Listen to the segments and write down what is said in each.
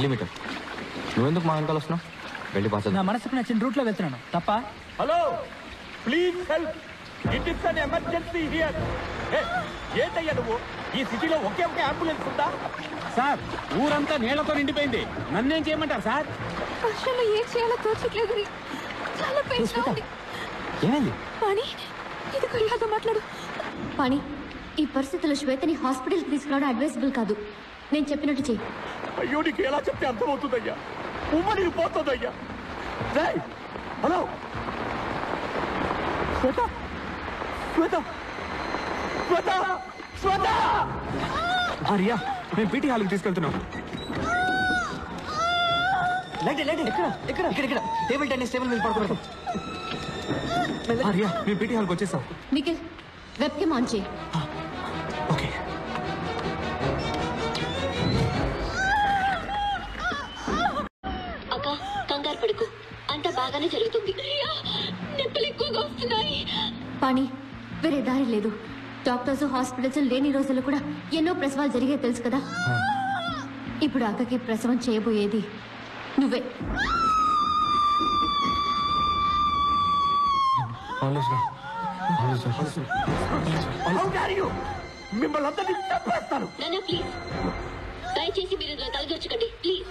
Millimetre. నువ్వెందుకు మా వెనకాల వస్తున్నావు? వెళ్ళి పాస్. నా మనసుకు నచ్చిన రూట్ లో వెళ్తున్నాను తప్ప. Hello, please help, it is an emergency here. ఏంటయ్యా నువ్వు? ఈ సిటీలో ఒకే ఒక అంబులెన్స్ ఉందా? సార్, ఊరంతా నీళ్లతో నిండిపోయింది. నన్నేం చేయమంటారు సార్? వర్షంలో ఏం చేయాలో తోచట్లేదు. చాలా పెయిన్ ఉంది. ఏమైంది? పాణి, ఇదిగో ఇలాగా మాట్లాడు. పాణి, ఈ పరిస్థితుల్లో శ్వేతని హాస్పిటల్కి తీసుకురావడం అడ్వైజబుల్ కాదు. నేను చెప్పినట్టు చెయ్యి. అయ్యో, నీకు ఎలా చెప్తే అర్థమవుతుందయ్యా? ఉమ్మడి పోతుందయ్యా. హలో శ్వేత, శ్వేత, శ్వేత, శ్వేత. రియా, మేము పీటీ హాల్కి తీసుకెళ్తున్నాం. ఇక్కడ టేబుల్ టెన్నిస్ టేబుల్ మీద పడుకోబెడతాం. రియా, మేము పీటీ హాల్కి వచ్చేసాం. నిఖిల్, వెబ్ కేమ్ ఆన్ చేయి. ఓకే. అక్క, కంగారు పడుకో, అంతా బాగానే జరుగుతుంది. నొప్పులు ఎక్కువగా వస్తున్నాయి. పాణి, వేరే దారి లేదు. డాక్టర్స్ హాస్పిటల్స్ లేని రోజుల్లో కూడా ఎన్నో ప్రసవాలు జరిగే తెలుసు కదా. ఇప్పుడు అక్కకి ప్రసవం చేయబోయేది నువ్వే. మిమ్మల్ని అందరినీ చంపేస్తాను. ప్లీజ్, దయచేసి మీరు ఇందులో తలదూర్చకండి ప్లీజ్.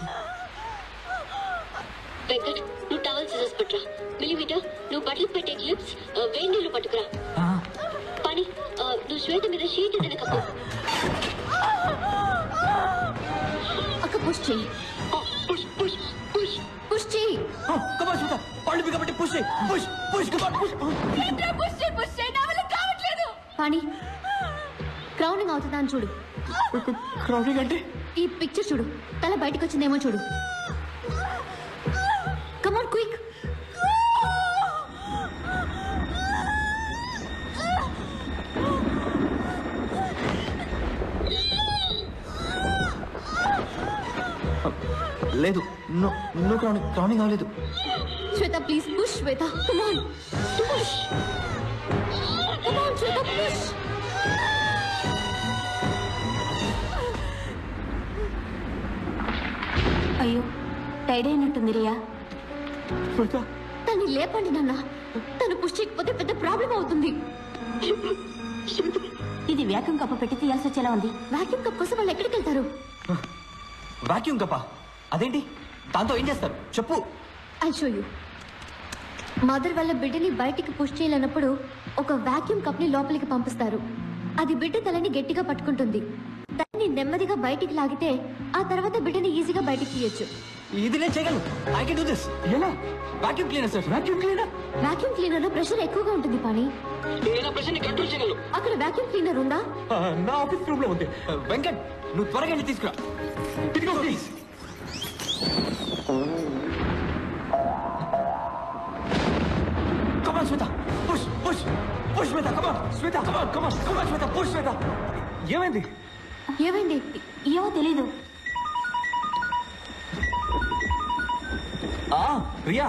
వెంకట్, నువ్వు టవల్ సిజర్స్ పట్టురా. మిల్లీమీటర్, నువ్వు బట్టలు పెట్టే క్లిప్స్, వేడి నీళ్ళు పట్టుకురా. పని, నువ్వు శ్వేత మీద షీట్ ఏదైనా కప్పు. అక్క పుష్ చెయ్యి. పుష్ పుష్ పుష్ పుష్ చెయ్యి. కమాన్ శ్వేత, పళ్ళు బిగబట్టి పుష్ చెయ్యి. పుష్ పుష్ కమాన్ పుష్. పుష్ చేయి, నా వల్ల కావట్లేదు. పాణి, క్రౌనింగ్ అవుతుందా అని చూడు. క్రౌనింగ్ అంటే? ఈ పిక్చర్ చూడు, తల బయటకు వచ్చిందేమో చూడు. Come on quick. లేదు, నువ్వు క్రౌనింగ్ అవ్వలేదు. Shweta please push. Shweta come on push. Come on Shweta push. అయ్యో, టైడ్ అయినట్టుంది రియా. తను లేపండి నాన్న. తను పుష్ చేయకపోతే పెద్ద ప్రాబ్లం అవుతుంది. ఇది వ్యాక్యూమ్ కప్ పెట్టి తీయాల్సి వచ్చేలా ఉంది. వ్యాక్యూమ్ కప్ కోసం వాళ్ళు ఎక్కడికి వెళ్తారు? Vacuum Kappa? అదేంటి? దాంతో ఏం చేస్తారు చెప్పు. I show you. మదర్ వాళ్ళ బిడ్డని బయటికి పుష్ చేయలేనప్పుడు ఒక వాక్యూమ్ కప్ ని లోపలికి పంపిస్తారు. అది బిడ్డ తలని గట్టిగా పట్టుకుంటుంది. దాన్ని నెమ్మదిగా బయటికి లాగితే ఆ తర్వాత బిడ్డని ఈజీగా బయటికి తీయొచ్చు. ఇది నేను చేయగలను. I can do this. ఎలా? Vacuum cleaner sir. Vacuum cleaner? Vacuum cleaner లో ప్రెషర్ ఎక్కువగా ఉంటుంది పాణి. నేను ఆ ప్రెషర్ ని కంట్రోల్ చేయగలను. అక్కడ వాక్యూమ్ క్లీనర్ ఉందా? నా ఆఫీస్ రూమ్ లో ఉంది. వెంకట్, నువ్వు త్వరగా వెళ్ళి తీసుకురా. ఇదిగో please. Come on Shweta, push push push Shweta. Come on Shweta, come on come on come on Shweta, push Shweta. ఏమైంది? ఏమైంది? ఏమో తెలీదు. రియా,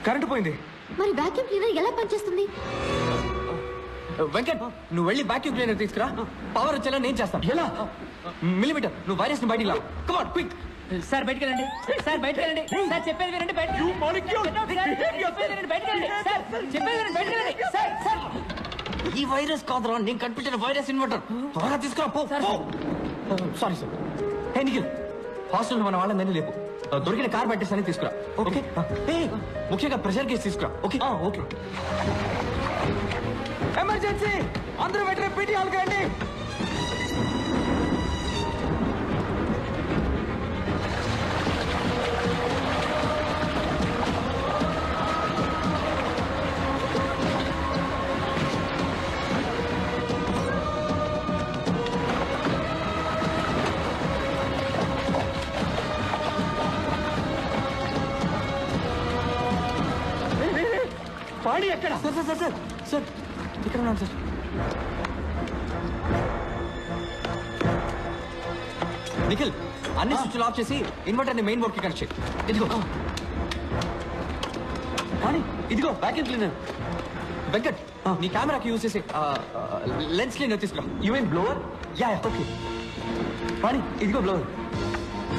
కరెంటు పోయింది. మరి వాక్యూమ్ క్లీనర్ ఎలా పనిచేస్తుంది? వెంకట్, నువ్వు వెళ్ళి వాక్యూమ్ క్లీనర్ తీసుకురా. పవర్ వచ్చేలా నేను చేస్తాను. ఎలా? మిల్లీమీటర్, నువ్వు వైరస్ ని బయటికి లా. Come on quick. సార్ బయటకు వెళ్ళండి. సార్ బయటకు వెళ్ళండి. సార్ చెప్పేది వినండి. బయటకు ఈ వైరస్ కాదురా, నేను కనిపించిన వైరస్ ఇన్వర్టర్. త్వరగా తీసుకురా. Sorry sir. Hey Nikhil, hostel మన వాళ్ళందరినీ లేపు. దొరికిన కార్ బ్యాటరీస్ అని తీసుకురా. ఓకే. ముఖ్యంగా ప్రెషర్ కేసు తీసుకురా. Okay okay. ఎమర్జెన్సీ, అందరూ వెంటనే పీటీ హాల్ కండి. పాణి ఎక్కడ? Sir sir sir sir sir ఇక్కడ ఉన్నాను సార్. నిఖిల్, అన్ని స్విచ్లు ఆఫ్ చేసి ఇన్వర్టర్ ని మెయిన్ బోర్డ్ కి కనెక్ట్ చేయి. ఇదిగో కానీ ఇదిగో వాక్యూమ్ క్లీనర్. వెంకట్, నీ కెమెరాకి యూజ్ చేసి లెన్స్ క్లీనర్ తీసుకురా. You mean blower? Yeah okay. కానీ ఇదిగో బ్లోవర్.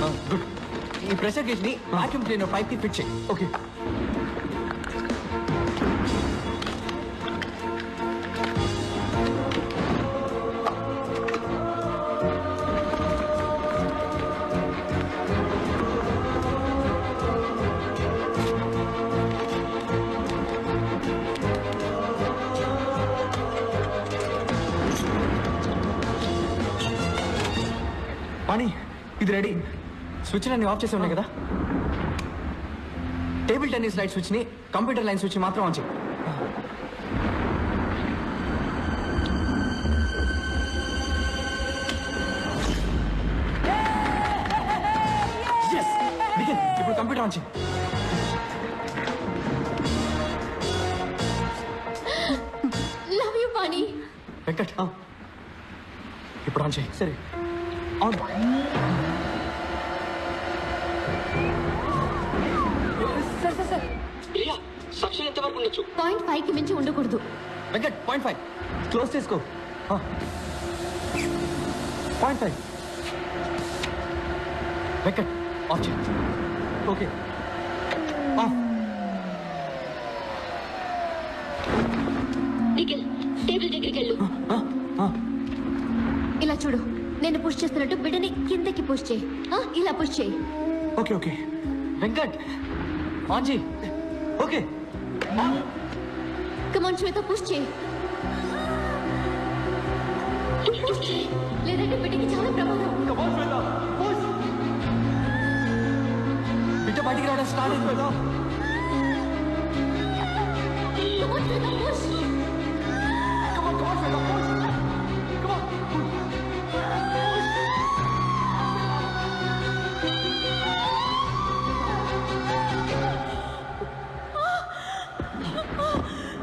గుడ్. ఈ ప్రెషర్ గేజ్ ని వాక్యూమ్ క్లీనర్ పైప్ కి ఫిట్ చేయి. ఓకే. పాణి, ఇది రెడీ. స్విచ్ అన్ని ఆఫ్ చేసి ఉన్నాయి కదా. టేబుల్ టెన్నిస్ లైట్ స్విచ్ ని కంప్యూటర్ లైన్ స్విచ్ మాత్రం ఆన్ చేయి. ఇప్పుడు కంప్యూటర్ ఆన్ చేయి. లవ్ యూ పాణి. వెంకట్ ఇప్పుడు ఆన్ చేయి. సరే ఆన్. సక్షన్ ఎంత వరకు ఉండొచ్చు? 0.5 కి మించి ఉండకూడదు. వెంకట్ 0.5 క్లోజ్ చేసుకో. 0.5 వెంకట్ ఆఫ్ చేయి. Okay off. నిఖిల్ టేబుల్ దగ్గరికి వెళ్ళు. ఇలా చూడు, నేను పుష్ చేస్తున్నట్టు బిడ్డని కిందకి పుష్ చేయి. ఇలా పుష్ చేయి. Okay okay. వెంకట్ ఆన్ చేయి. ఓకే. కమాన్ శ్వేత, పుష్ చేయి. లేదంటే బిడ్డకి చాలా ప్రమాదం. బిడ్డ బయటికి రావడం స్టార్ట్ అయింది. కమాన్ శ్వేత, పుష్.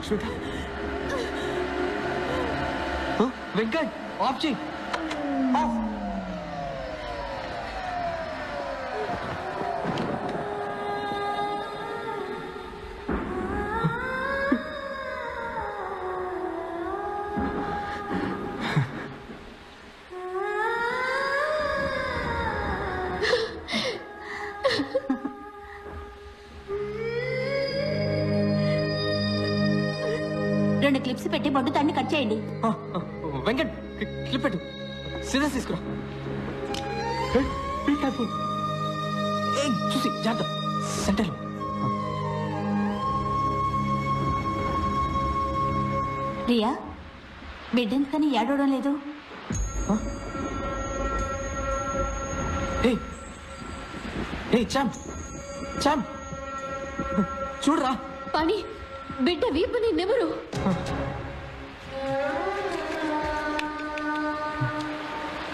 శ్వేత, వెంకట్ ఆఫ్ చేయి. ఆఫ్. రెండు క్లిప్స్ పెట్టి బొడ్డు తాడిని కట్ చేయండి. వెంకట్ క్లిప్ పెట్టు. సిజర్స్ తీసుకురా. చూసి జాగ్రత్త. సెంటర్. ప్రియా, బిడ్డెందుకని ఏడవడం లేదు? చామ్ చూడరా. పని బిడ్డ వీపుని నెమరు.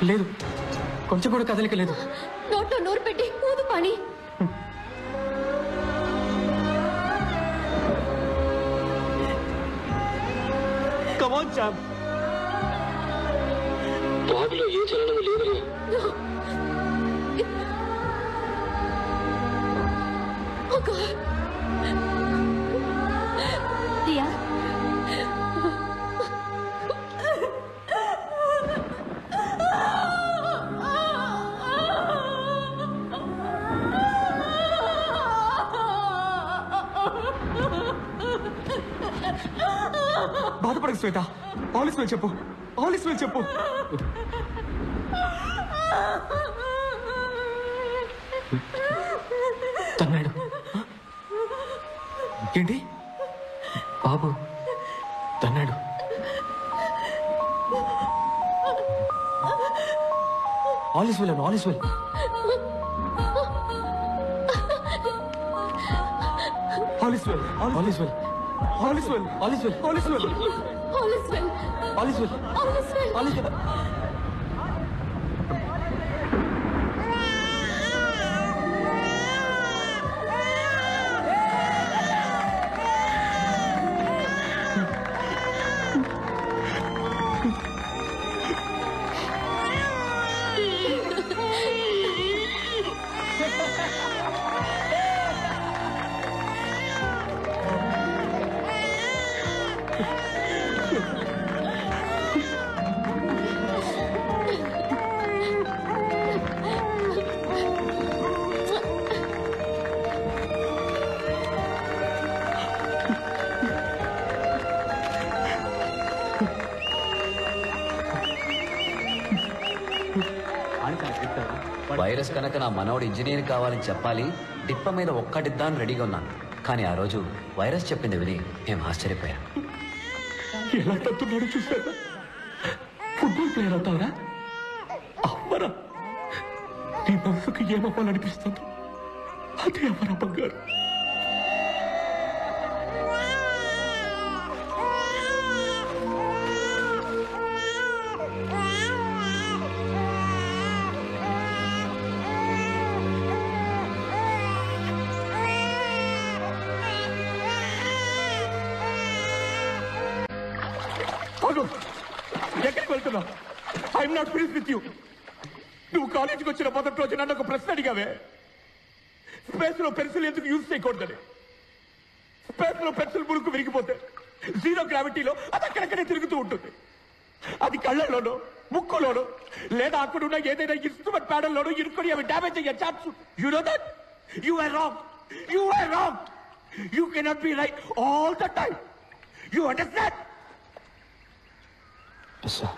లేదు, కొంచెం కూడా కదలిక లేదు. నోట్లో నోరు పెట్టి ఊదు పని. కమాన్ చామ్. బాబులో ఏ చలనం లేదు. ప్రియా, బాధపడకు శ్వేత. ఆలిస్ వెల్ చెప్పు. ఆలిస్ వెల్ చెప్పు. తన్నాడు. ఏంటి బాబు తన్నాడు? ఆలిస్ వెల్ అను. All is well. All is well. All is well. All is well. All is well. All is well. All is well. All is well. All is well. All is well. Virus కనుక నా మనవడు ఇంజనీర్ కావాలని చెప్పాలి, డిప్ప మీద ఒక్కటిద్దాన్ని రెడీగా ఉన్నాను. కానీ ఆ రోజు వైరస్ చెప్పింది విని మేము ఆశ్చర్యపోయాం. ఎలా తత్తున్నాడు చూసారా? ఫుట్బాల్ ప్లేయర్ అవుతావరా? అమ్మరా, నీ మనసుకు ఏమవ్వాలనిపిస్తుందో అదే అమ్మరా బంగారు. ఎక్కడికి వెళ్తున్నావు? I'm not finish with you. నువ్వు కాలేజీకి వచ్చిన మొదటి రోజు నన్ను ఒక ప్రశ్న అడిగావే, స్పేస్ లో పెన్సిల్ ఎందుకు యూజ్ చేయకూడదని. స్పేస్ లో పెన్సిల్ మురుకు విరిగిపోతే జీరో గ్రావిటీలో అది అక్కడక్కడే తిరుగుతూ ఉంటుంది. అది కళ్ళల్లోనో ముక్కులోనో లేదా అక్కడున్న ఏదైనా ఇన్స్ట్రుమెంట్ ప్యాడల్లోనో ఇరుక్కొని అవి డ్యామేజ్ అయ్యే chance. You know that? You are wrong. You are wrong. You cannot be right all the time. You understand? Yes, sir.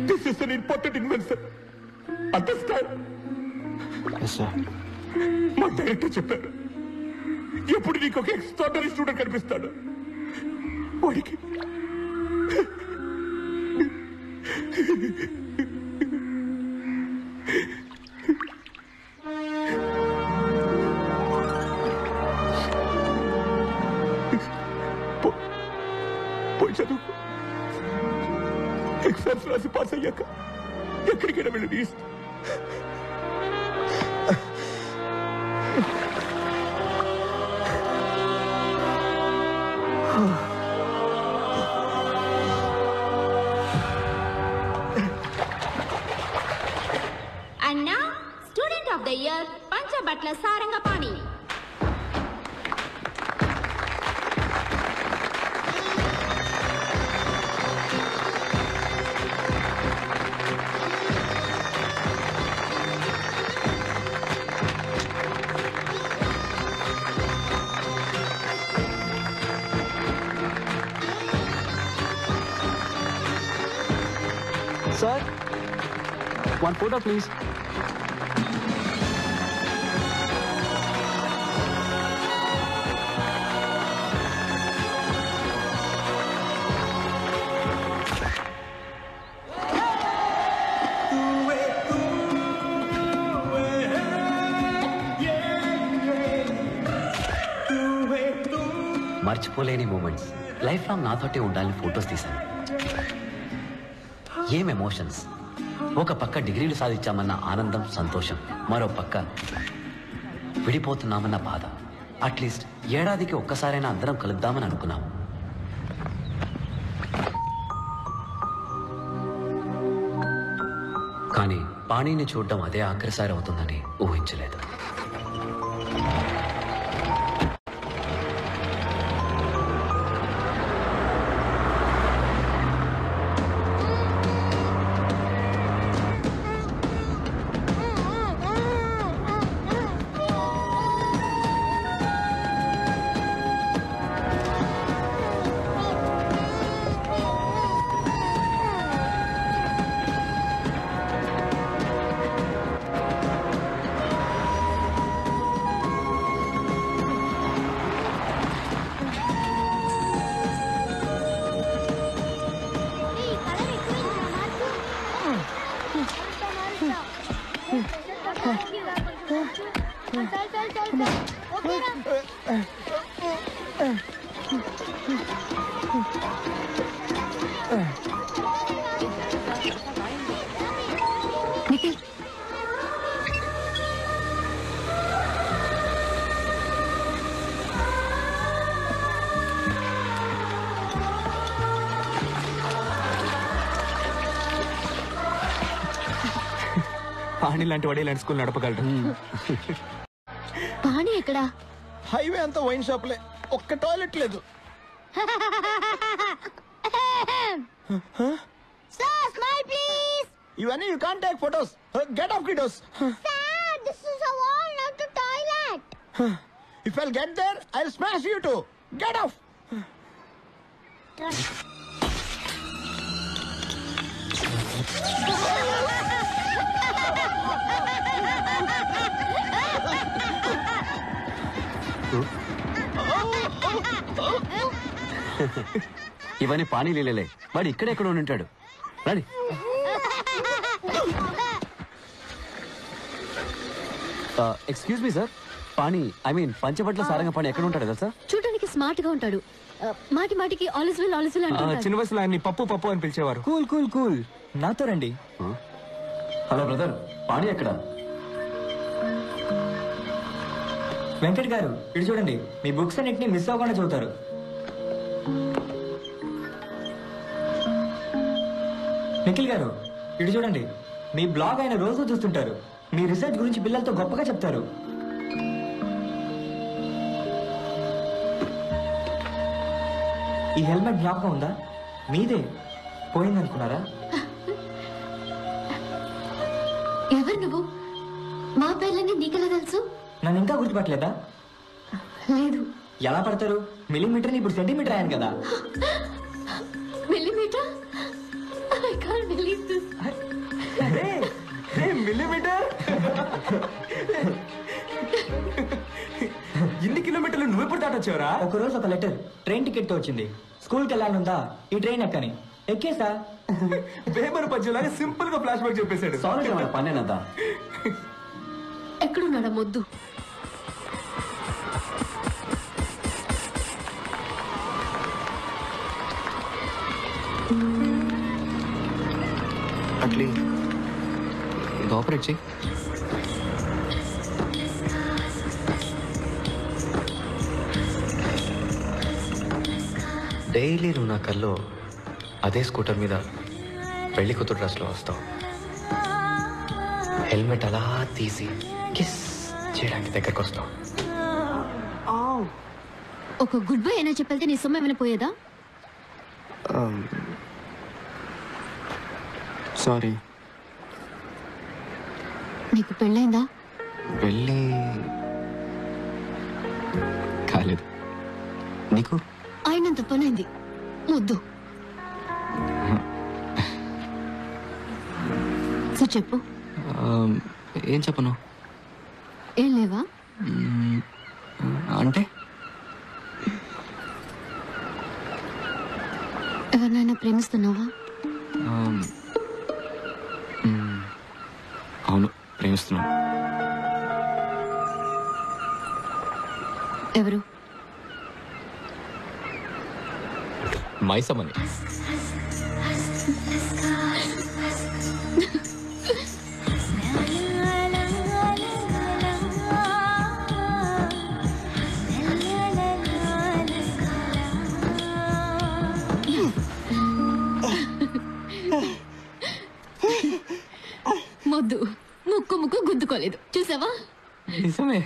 This is an important invention. Understand? Yes, sir. మా director చెప్పారు, ఎప్పుడు నీకు ఒక extraordinary student కనిపిస్తాడు, వాడికి పోయి చదువు. Exams రాసి పాస్ అయ్యాక ఎక్కడికైనా వెళ్ళి నీ ఇష్టం. And now, Student of the Year, Panchabatla Sarangapani. Sir, one photo, please. మర్చిపోలేని మూమెంట్స్ లైఫ్ లాంగ్ నాతోటే ఉండాలని ఫొటోస్ తీశాను. ఏం ఎమోషన్స్! ఒక పక్క డిగ్రీలు సాధించామన్న ఆనందం, సంతోషం, మరో పక్క విడిపోతున్నామన్న బాధ. అట్లీస్ట్ ఏడాదికి ఒక్కసారైనా అందరం కలుద్దామని అనుకున్నాము. కానీ పాణిని చూడడం అదే ఆఖరిసారి అవుతుందని ఊహించలేదు. పాణి లాంటి వాడే ఇలాంటి స్కూల్ నడపగలరు. పాణి ఎక్కడా? హైవే అంతా వైన్ షాప్లే, ఒక్క టాయిలెట్ లేదు. Sir, smile please. ఇవన్నీ you can't take photos. Get off kiddos. Sir, this is a wall, not a toilet. If I'll get there, I'll smash you too. Get off. ఇవన్నీ పానీ లీలలే. వాడు ఇక్కడెక్కడ ఉంటాడు. రండి. Excuse me sir, Pani I mean Panchabatla Saranga Pani ఎక్కడ ఉంటాడు కదా sir? చూడడానికి smart గా ఉంటాడు. మాటి మాటికి ఆలిస్ వెల్ అంటాడు. చిన్న వయసులో ఆయన్ని పప్పు పప్పు అని పిలిచేవారు. కూల్ కూల్ కూల్, నాతో రండి. హలో బ్రదర్, పాణి ఎక్కడ? వెంకట్ గారు ఇటు చూడండి, మీ బుక్స్ అన్నిటిని మిస్ అవ్వకుండా చదువుతారు. నిఖిల్ గారు ఇటు చూడండి, మీ బ్లాగ్ ఆయన రోజు చూస్తుంటారు. మీ రీసెర్చ్ గురించి పిల్లలతో గొప్పగా చెప్తారు. ఈ హెల్మెట్ జ్ఞాపకం ఉందా? మీదే, పోయిందనుకున్నారా? ఎవరు నువ్వు? మా పేర్లన్నీ నీకెలా తెలుసు? నన్ను ఇంకా గుర్తుపట్టలేదా? లేదు. ఎలా పడతారు? మిల్లీమీటర్ ఇప్పుడు సెంటీమీటర్ అయ్యాను కదా. Millimetre? I can't believe this. Millimetre? ఇన్ని కిలోమీటర్లు నువ్వెప్పుడు దాటొచ్చావరా? ఒక రోజు ఒక లెటర్ ట్రైన్ టికెట్ తో వచ్చింది. స్కూల్కి వెళ్ళాలనుందా, ఈ ట్రైన్ ఎక్కని. ఎక్కేసా. పేపర్ పద్యంలాగా సింపుల్ గా ఫ్లాష్ బ్యాక్ చెప్పేశాడు. సారీ మన పనేనద్దా. ఎక్కడున్నాడా మొద్దు? అట్లీ ఇది ఆపరేట్ చేయి. డైలీ నువ్వు నా కల్లో అదే స్కూటర్ మీద పెళ్లి కూతురు డ్రెస్లో వస్తావు. హెల్మెట్ అలా తీసి కిస్ చేయడానికి దగ్గరకు వస్తావు. ఒక గుడ్ బై అయినా చెప్పేస్తే నీ సొమ్ము ఏమైనా పోయేదా? సారీ. నీకు పెళ్ళైందా? పెళ్ళి కాలేదు. నీకు? అయినంత పనైంది. ముద్దు. సో చెప్పు. ఏం చెప్పను? ఏం లేవా? అంటే ఎవరినైనా ప్రేమిస్తున్నావా? అవును, ప్రేమిస్తున్నాను. ఎవరు? మైసమ్మని. మొద్దు ముక్కు గుద్దుకోలేదు, చూసావా? నిజమే.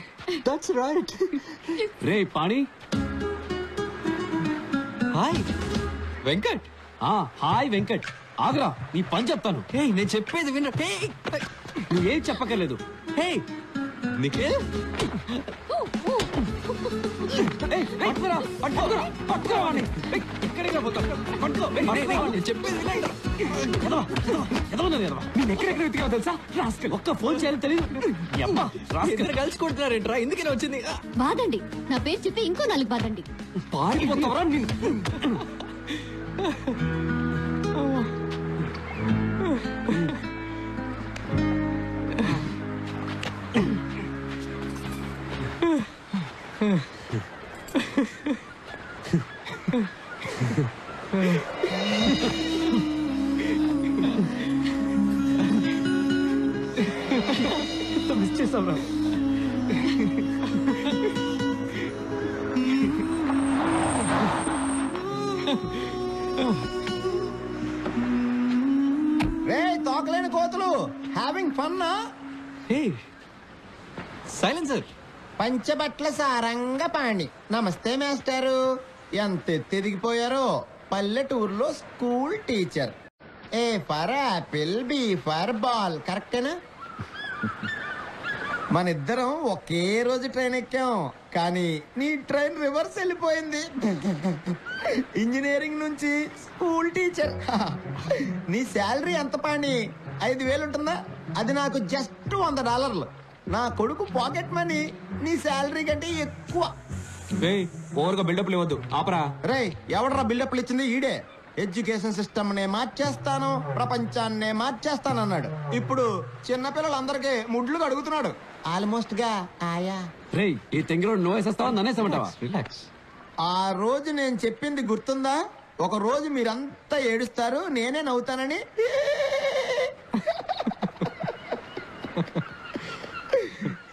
That's right. Ray pani. Hi Venkat. Hi Venkat. Agra, నీ పని చెప్తాను. నేను చెప్పేది విన. నువ్వేం చెప్పక్కర్లేదు. హే నిఖిల్, ఎక్కడెక్కడ వెతికావు తెలుసా? ఒక్క ఫోన్ చేయాలి తెలియదు. కలిసి కొడుతున్నారేంట్రా? ఎందుకని వచ్చింది? బాదండి, నా పేరు చెప్పి ఇంకో 4 బాదండి. పారిపోతావరా నిన్ను? మిస్ చేసావురా. రే తోకలేని కోతులు, హ్యావింగ్ ఫన్నా? సైలెన్సర్. పంచబట్ల సారంగ పాణి. నమస్తే మాస్టారు. ఎంత ఎదిగిపోయారో. పల్లెటూరులో school teacher. A for apple, B for ball. కరెక్టేనా? మన ఇద్దరం ఒకే రోజు ట్రైన్ ఎక్కాం, కానీ నీ ట్రైన్ రివర్స్ వెళ్ళిపోయింది. ఇంజనీరింగ్ నుంచి స్కూల్ టీచర్. నీ శాలరీ ఎంత పాణి? 5,000 ఉంటుందా? అది నాకు జస్ట్ $100. నా కొడుకు పాకెట్ మనీ నీ శాలరీ కంటే ఎక్కువ. ఓవర్గా బిల్డప్ ఇవ్వద్దు, ఆపరా. రేయ్, ఎవడరా బిల్డప్లు ఇచ్చింది? ఈడే. ఎడ్యుకేషన్ సిస్టమ్ నే మార్చేస్తాను, ప్రపంచాన్నే మార్చేస్తాను అన్నాడు. ఇప్పుడు చిన్నపిల్లలందరికీ ముడ్లు అడుగుతున్నాడు. ఆల్మోస్ట్ గా ఆయా. రేయ్, ఈ తెంగిరోడు నువ్వు వేసేస్తావా నన్నేసేమంటావా? రిలాక్స్. ఆ రోజు నేను చెప్పింది గుర్తుందా? ఒక రోజు మీరంతా ఏడుస్తారు, నేనే నవ్వుతానని.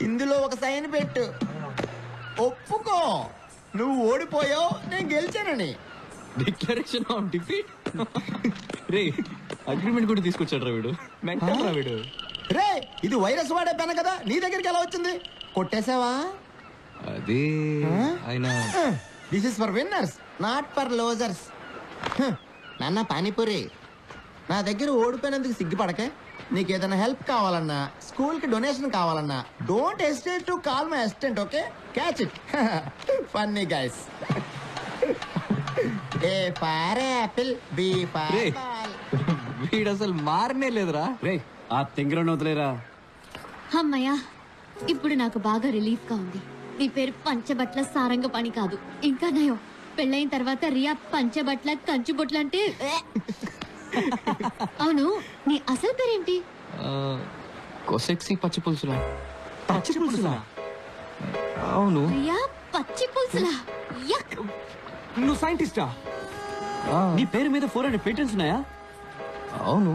ఇందులో ఒక సైన్ పెట్టు, ఒప్పుకో నువ్వు ఓడిపోయావు, నేను గెలిచానని. Declaration of defeat. రే, అగ్రిమెంట్ కూడా తీసుకొచ్చాడు రా వీడు. మెంటల్ రా వీడు. రే, ఇది వైరస్ వాడే పెన కదా, నీ దగ్గరికి ఎలా వచ్చింది? కొట్టేసావా? అది ఆయన. This is for winners, not for losers. నాన్న పానీపూరి, నా దగ్గర ఓడిపోయినందుకు సిగ్గుపడకే. నీకు ఏదైనా హెల్ప్ కావాలన్నా, స్కూల్ కి డొనేషన్ కావాలన్నా, don't hesitate to call my assistant. Okay, catch it. Funny guys. A for apple, B for ball. వీడు అసలు మారనే లేదురా. రేయ్, ఆ తెంగిరోడు వదిలేరా. అమ్మయ్యా, ఇప్పుడు నాకు బాగా రిలీఫ్ గా ఉంది. నీ పేరు పంచబట్ల సారంగ పని కాదు. ఇంకా నయం, పెళ్ళైన తర్వాత రియా పంచబట్ల కంచుబొట్ల అంటే. అవును, నీ అసలు పేరేంటి? కొసెక్సీ పచ్చి పులుసులా. పచ్చి పులుసులా? అవును. రియా పచ్చి పులుసులా? యక్. నువ్వు సైంటిస్టా? నీ పేరు మీద 400 పేటెంట్స్ ఉన్నాయా? అవును.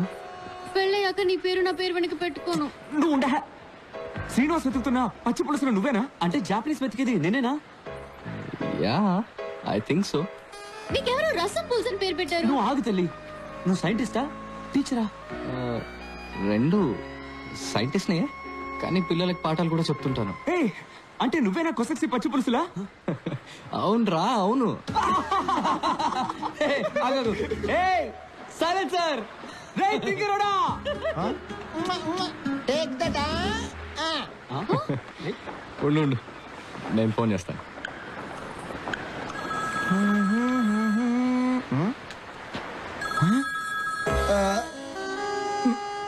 పెళ్ళయ్యాక నీ పేరు నా పేరు వెనక పెట్టుకోను. నువ్వు ఉండే. శ్రీనివాస్ వెతుకుతున్నా పచ్చి పులుసులు నువ్వేనా? అంటే జాపనీస్ వెతికేది నేనేనా? Yeah, I think so. నీకెవరో రసం పులుసు అని పేరు పెట్టారు. నువ్వు ఆగు తల్లి. నువ్వు సైంటిస్టా టీచరా? రెండు సైంటిస్ట్నే, కానీ పిల్లలకి పాఠాలు కూడా చెప్తుంటాను. అంటే నువ్వేనా కొసెక్సీ పచ్చి పులుసులా? అవునరా, అవును. సైలెన్సర్. రేయ్ తింగిరోడా, టేక్ దట్. ఉండు, నేను ఫోన్ చేస్తాను.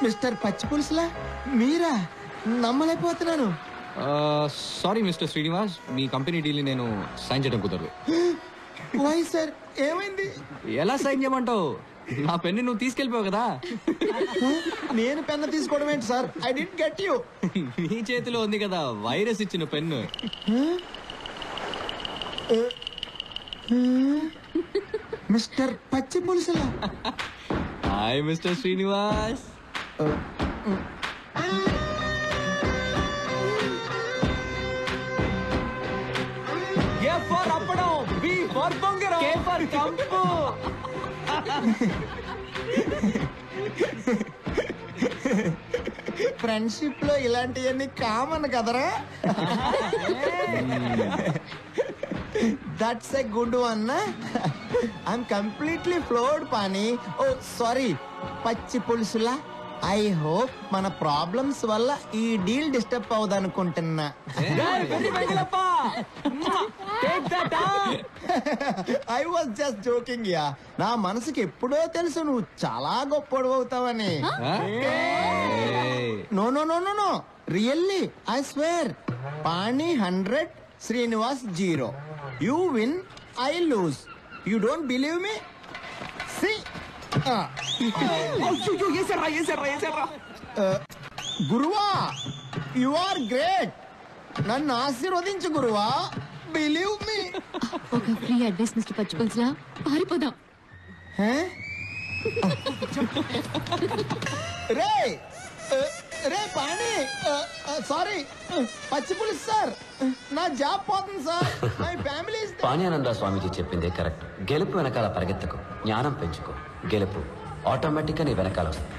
మిస్టర్ పచ్చి పులుసులా మీరా? నమ్మలేకపోతున్నాను. సారీ మిస్టర్ శ్రీనివాస్, మీ కంపెనీ డీల్ నేను సైన్ చేయడం కుదరదు. వై సార్, ఏమైంది? ఎలా సైన్ చేయమంటావు? నా పెన్ను నువ్వు తీసుకెళ్ళిపోవు కదా. నేను పెన్ను తీసుకోవడం ఏంటి సార్? I did get you. నీ చేతిలో ఉంది కదా వైరస్ ఇచ్చిన పెన్ను. మిస్టర్ పచ్చి పులుసులా? Hi mister Srinivas. A for అప్పడం, బి ఫర్ బొంగరం, కే ఫర్ కంపు. ఫ్రెండ్షిప్ లో ఇలాంటివన్నీ కామన్ కదరా? That's a good one. I'm completely floored Pani. Oh sorry, పచ్చి పులుసులా. ఐ హోప్ మన ప్రాబ్లమ్స్ వల్ల ఈ డీల్ డిస్టర్బ్ అవదనుకుంటున్నా. I was just joking yeah. నా మనసుకి ఎప్పుడో తెలుసు నువ్వు చాలా గొప్పడు అవుతావని. No no no no no, really I swear. Pani 100, Srinivas 0. You win, I lose. You don't believe me? See గురువా, యు ఆర్ గ్రేట్. నన్ను ఆశీర్వదించు గురువా. Believe me. ఒక ఫ్రీ అడ్వైస్ మిస్టర్ పచ్చి పులుసులా, పారిపోదాం. రే రే పాణి, సారీ పచ్చి పులుసు సార్, నా జాబ్ పోతుంది sir. My family. Panyananda Swamiji చెప్పిందే కరెక్ట్. గెలుపు వెనకాల పరిగెత్తకు, జ్ఞానం పెంచుకో. గెలుపు ఆటోమేటిక్ గా నీ వెనకాల వస్తుంది.